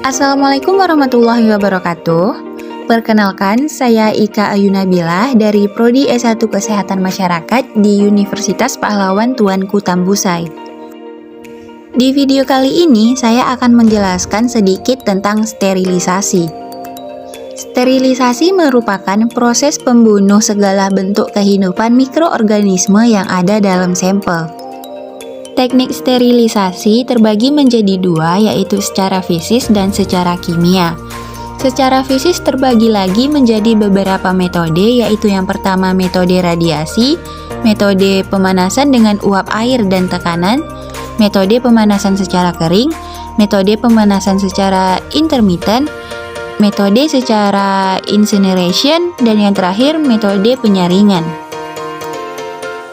Assalamualaikum warahmatullahi wabarakatuh. Perkenalkan, saya Ika Ayu Nabilah dari Prodi S1 Kesehatan Masyarakat di Universitas Pahlawan Tuanku Tambusai. Di video kali ini, saya akan menjelaskan sedikit tentang sterilisasi. Sterilisasi merupakan proses pembunuh segala bentuk kehidupan mikroorganisme yang ada dalam sampel. Teknik sterilisasi terbagi menjadi dua, yaitu secara fisis dan secara kimia. Secara fisis terbagi lagi menjadi beberapa metode, yaitu yang pertama metode radiasi, metode pemanasan dengan uap air dan tekanan, metode pemanasan secara kering, metode pemanasan secara intermittent, metode secara incineration, dan yang terakhir metode penyaringan.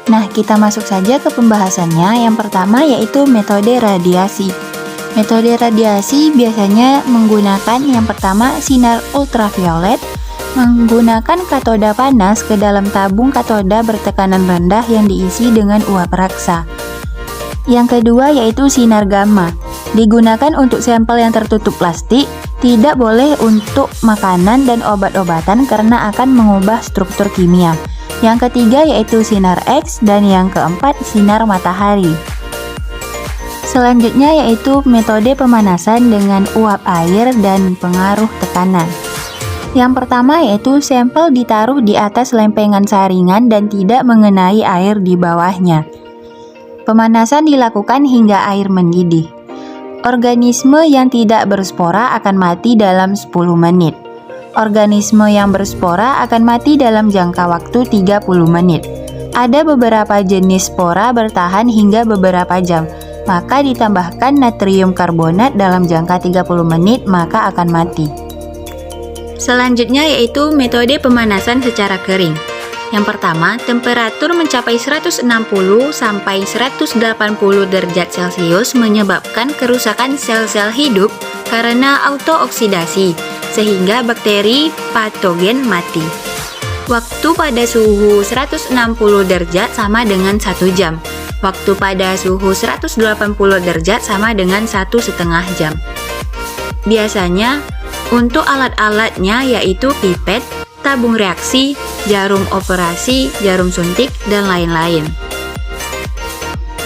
Nah, kita masuk saja ke pembahasannya. Yang pertama yaitu metode radiasi. Metode radiasi biasanya menggunakan yang pertama sinar ultraviolet, menggunakan katoda panas ke dalam tabung katoda bertekanan rendah yang diisi dengan uap raksa. Yang kedua yaitu sinar gamma. Digunakan untuk sampel yang tertutup plastik, tidak boleh untuk makanan dan obat-obatan karena akan mengubah struktur kimia. Yang ketiga yaitu sinar X, dan yang keempat sinar matahari. Selanjutnya yaitu metode pemanasan dengan uap air dan pengaruh tekanan. Yang pertama yaitu sampel ditaruh di atas lempengan saringan dan tidak mengenai air di bawahnya. Pemanasan dilakukan hingga air mendidih. Organisme yang tidak berspora akan mati dalam 10 menit. Organisme yang berspora akan mati dalam jangka waktu 30 menit. Ada beberapa jenis spora bertahan hingga beberapa jam, maka ditambahkan natrium karbonat dalam jangka 30 menit maka akan mati. Selanjutnya yaitu metode pemanasan secara kering. Yang pertama, temperatur mencapai 160 sampai 180 derajat Celcius menyebabkan kerusakan sel-sel hidup karena autooksidasi, sehingga bakteri patogen mati. Waktu pada suhu 160 derajat sama dengan 1 jam. Waktu pada suhu 180 derajat sama dengan 1,5 jam. Biasanya, untuk alat-alatnya yaitu pipet, tabung reaksi, jarum operasi, jarum suntik, dan lain-lain.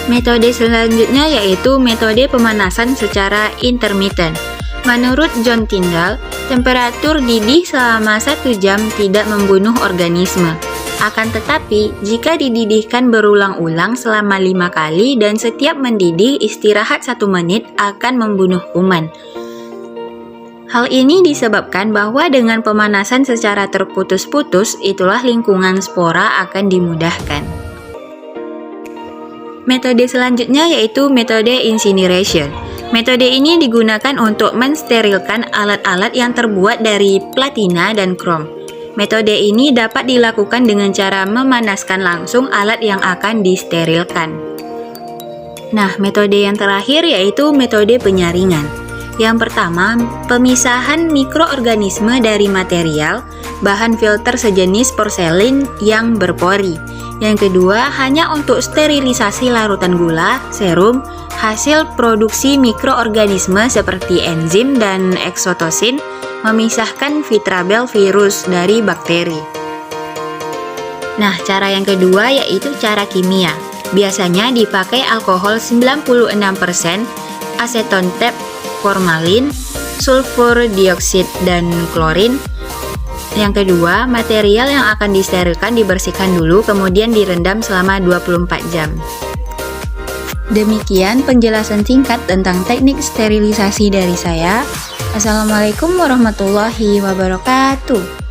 Metode selanjutnya yaitu metode pemanasan secara intermittent. Menurut John Tyndall, temperatur didih selama 1 jam tidak membunuh organisme. Akan tetapi, jika dididihkan berulang-ulang selama 5 kali dan setiap mendidih istirahat 1 menit akan membunuh kuman. Hal ini disebabkan bahwa dengan pemanasan secara terputus-putus, itulah lingkungan spora akan dimudahkan. Metode selanjutnya yaitu metode incineration. Metode ini digunakan untuk mensterilkan alat-alat yang terbuat dari platina dan krom. Metode ini dapat dilakukan dengan cara memanaskan langsung alat yang akan disterilkan. Nah, metode yang terakhir yaitu metode penyaringan. Yang pertama, pemisahan mikroorganisme dari material, bahan filter sejenis porselin yang berpori. Yang kedua, hanya untuk sterilisasi larutan gula, serum, hasil produksi mikroorganisme seperti enzim dan eksotosin, memisahkan Vitrabel virus dari bakteri. Nah, cara yang kedua yaitu cara kimia. Biasanya dipakai alkohol 96%, aseton tep, formalin, sulfur dioksida, dan klorin. Yang kedua, material yang akan disterilkan dibersihkan dulu, kemudian direndam selama 24 jam. Demikian penjelasan singkat tentang teknik sterilisasi dari saya. Assalamualaikum warahmatullahi wabarakatuh.